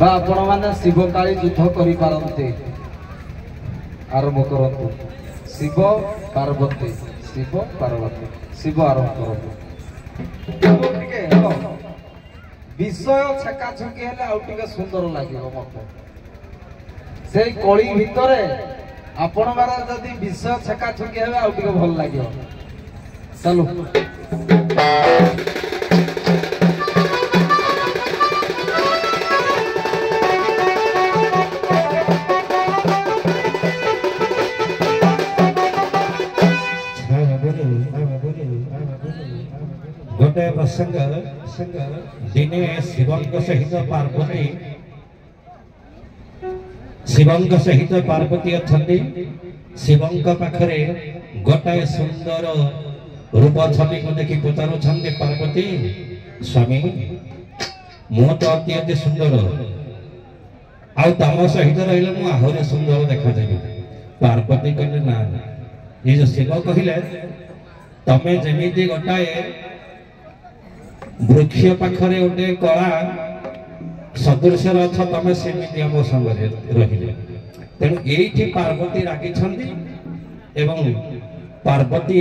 बा आपण माने शिव काली युद्ध करि पारंते आरंभ करंतु शिव पार्वती शिव आरंभ करंतु विषय छेका छुकी हेले आउ टिके सुंदर लागियो मते से कली भितरे आपण मारा जदी विषय छेका छुकी हेबे आउ टिके भल लागियो चलो गोटे प्रसंग दिने शिवंक सहित पार्वती अच्छी शिवंक पाखरे गोटाए सुंदर रूप छवि को देखी पचारुछंती पार्वती स्वामी मु तो अति सुंदर आउ तम सहित रहिले मु आहुरी सुंदर देखा देबी। पार्वती कहले ना ये जो शिव कहले तमे जेमिति गोटाए वृक्ष पाखरे गोटे कला सदृश रथ तमे सेमिति आम संगे रहिले तेणु ये पार्वती रागी एवं पार्वती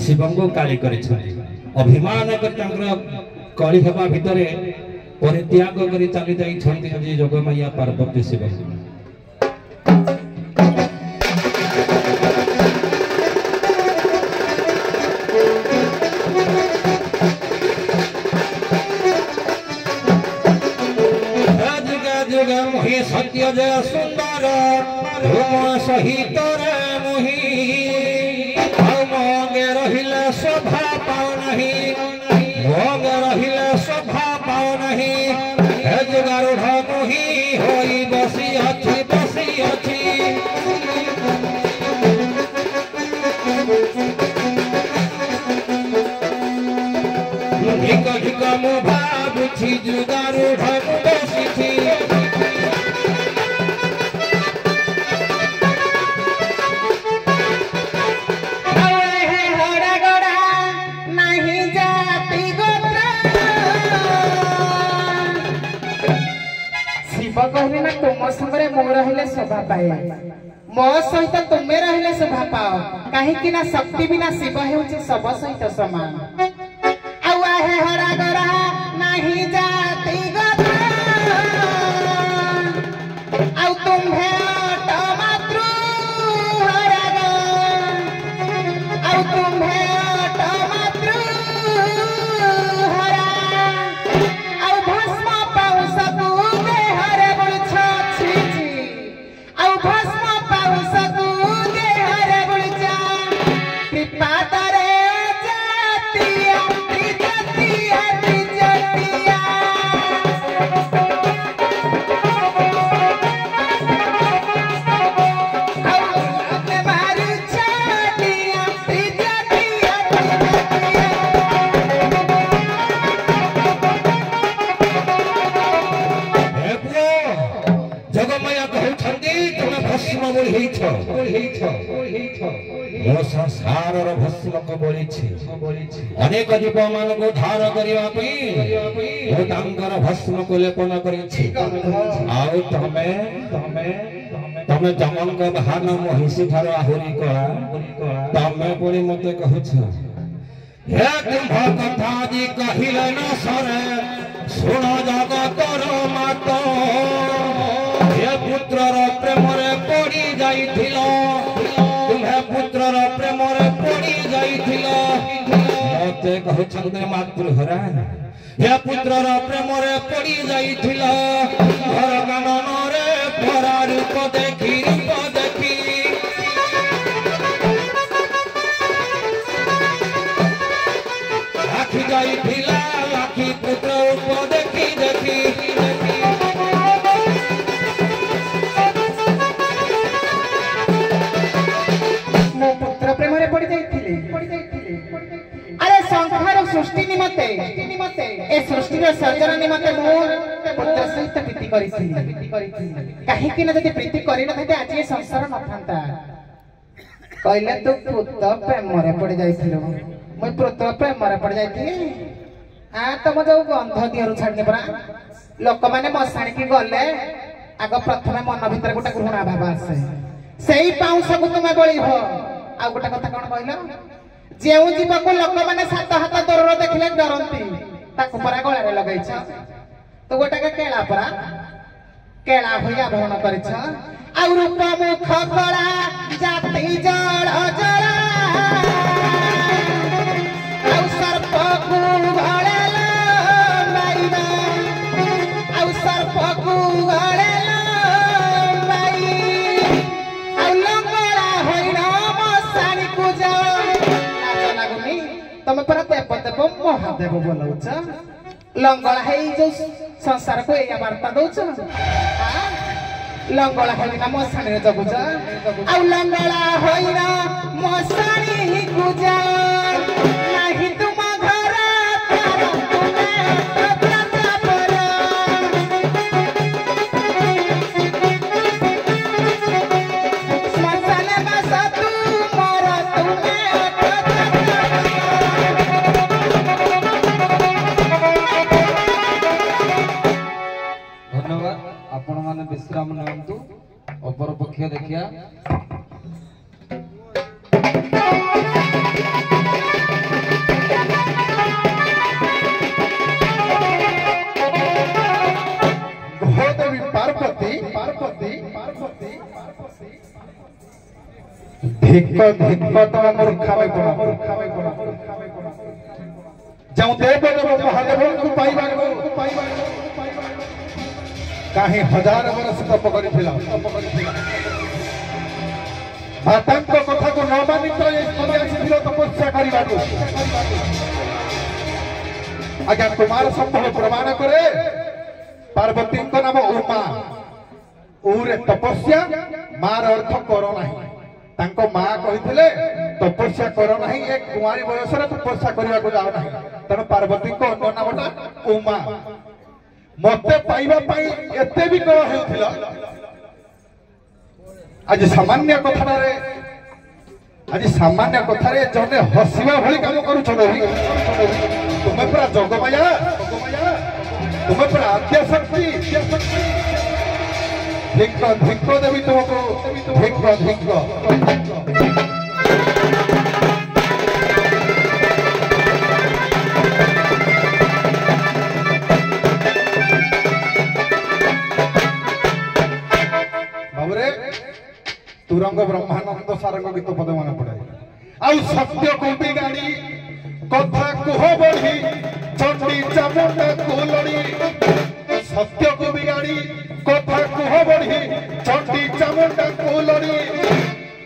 शिव को काली कर अभिमान कली हवा भितर परित्याग कर चली जाइए जोगमैया पार्वती शिव सत्य जय सुंदर सहित मुही मगे रहिले शोभा पाओ नहीं मगे रहिले शोभा पाओ नहीं जुगारूढ़ मुही होई बसी अच्छी ढिक ढिक मु भाबुछि जुगारूढ़ बसी कहले ना तुम संगे मो रहिले शोभा पाए मो सहित तुम्हें रहिले शोभा पाओ कहीं ना शक्ति बिना शिव हेउछि सब सहित समान आउ आहे हरा गरा नाही जाति गोत्र आउ तुम्हें तो मातृ हरा ग आउ तुम्हें तो मातृ हरा आउ भस्म पाउ सब संसार भस्म को बोली अनेक जीव मान को धार करने भस्म को लेपन कर तमे जमन को भान महिषी ठार आहुरी कला तमे पुणी मत कहु कथा जी कहले न सरे सुन जगतर मात हे पुत्रर प्रेम पड़ी जाइथिल तुम्हें पुत्रर प्रेम पड़ी जाइथिल मते कहछन्ते मातृहरा हे पुत्रर प्रेम पड़ी जाइथिल घर कानन रे भरा रूप देखी आखि जाइथिल आखि पुत्र रूप देखी सृष्टि निमते ए सृष्टि सर्जन निमते पुत्र सहित प्रीति कहीं ना जब प्रीति कर आज ये संसार न था कहले तू पुत्र प्रेम पड़ जाइल मुई पुत्र प्रेम पड़ जाइली तुम जो गंध दिहरु छाड़ने परा लोक माने मशाणी की गले आग प्रथम मन भीतर गोटे घृणा भाव आसे सेई पाउस को तुम गली हो आ गोटे कथा कोन कहलो जेउ जीव को लोक माने सात हाथ दूर देखले डरंती ताकू परा गळा रे लगाइछ तो गोटे के केला परा केला होया भवन करिछ आ रूप मुख कला जाति जड़ जड़ा आ सर्प को घळेला माइना आ सर्प को घळेला माई आ लंगड़ा होइना मसाणी को जा नाच लागुनी तमे परा देव देव महादेव बोलौछ लंगड़ा है जो संसार को एया वार्ता दौछ लंगड़ा होइना मसाणी रे जगुछ आ लंगड़ा होइना मसाणी गुजा नाही तुम घर तार तुमे प्रजा पर स्मशान बस तू मर तुमे धन्यवाद आपण माने विश्राम नियंतु अपर पक्ष देखिया देवी पार्वती पार्वती पार्वती धिक्क धिक्क तम मूर्खावे गुण जौ देव देव महादेव को पाइबा काहे हजार वर्ष तप करिथिला मातांक कथा को न मानि तो ए आसीथिलो तपस्या करिबाकू आज्ञा कुमार संभव प्रमाण करे पार्वती को नाम उमा उरे तपस्या मार अर्थ करो नहीं तांको मां कहिथिले तपस्या करो नहीं एक कुमारी बयस रे तपस्या करिबा को जाओ नहीं तने पार्वती को अन्य नामटा उमा मते पाइबा पाई एते भी कह हेउथिला आज सामान्य कथा रे आज सामान्य कथा रे जने हसिबा भली काम करू छो तुमे पूरा जगमाया तुमे पूरा आद्य शक्ति धिक्क धिक्क देवी तुमको धिक्क धिक्क तुरंग ब्रह्मानंद सारंग गीत पद मन पड़े आउ सत्य को बिगाड़ी कथा कुह बढ़ी चंडी चामुंडा को लड़ी सत्य को बिगाड़ी कथा कुह बढ़ी चंडी चामुंडा को लड़ी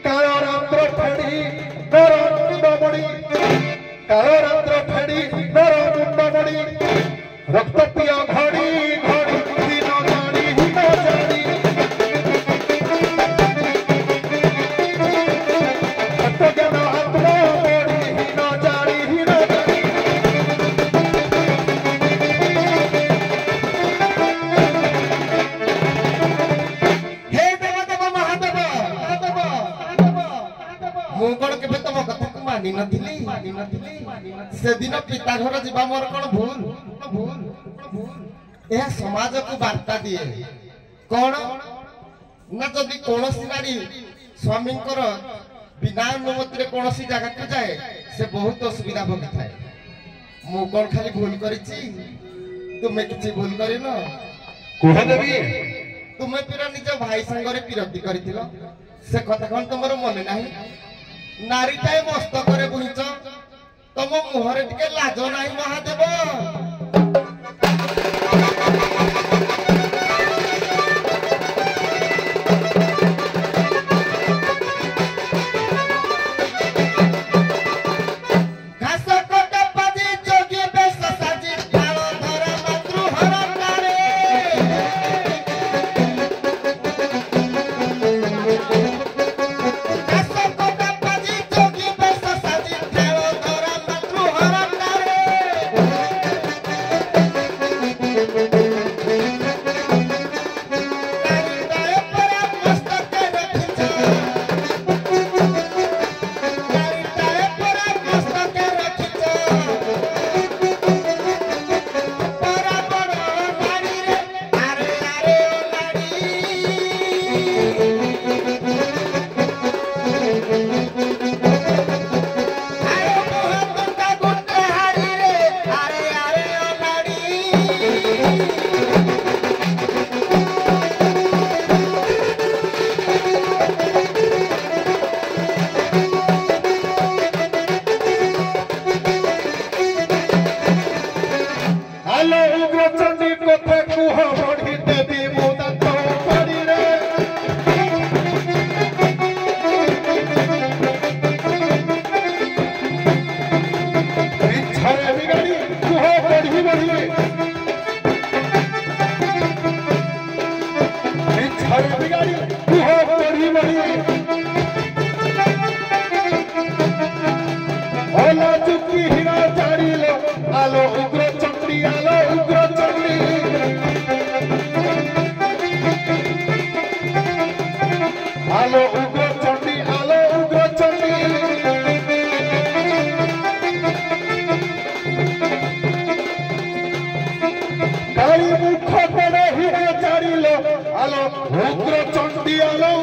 काल रात्र फेड़ी नर मुंड बड़ी काल रात्र फेड़ी नर मुंड बड़ी रक्त पिय घड़ी घड़ी दिन जानी हिन जानी ज्ञान आत्मा बड़ी हिन जानी हिन जानी हे देव देव महादेव ମୁଁ କଣ କେବେ ତମ କଥାକୁ ମାନି ନଥିଲି ସେଦିନ ପିତା ଘର ଯିବା ମୋର କଣ ଭୁଲ ଏହା ସମାଜକୁ ବାର୍ତ୍ତା ଦିଏ କଣ ନା ଯଦି କୌଣସି ନାରୀ ସ୍ୱାମୀଙ୍କର ବିନା ଅନୁମତିରେ କୌଣସି ଜାଗାକୁ ଯାଏ ସେ ବହୁତ ଅସୁବିଧା ଭୋଗିଥାଏ ମୁଁ କଣ ଖାଲି ଭୁଲ କରିଛି ତୁମେ କିଛି ଭୁଲ କରିନ କୁହ ଦେବି ତୁମେ ପିଲା ନିଜ ଭାଇ ସାଙ୍ଗରେ ବିରକ୍ତି କରିଥିଲ ସେ କଥା କଣ ତମର ମନେ ନାହିଁ ନାରୀଟାଏ ମସ୍ତକରେ ବୁହିଛ ତମ ମୁହଁରେ ଟିକେ ଲାଜ ନାହିଁ ମହାଦେବ हर बिगाड़ी कुह पढ़ी बड़ी ओला चुकी हिरा चाड़ी लो आलो उग्र चंडी आलो उग्र चंडी आलो उग्र चंडी आलो उग्र चंडी काली मुख पड़े हिरा चाड़ी लो आलो उग्र चंडी आलो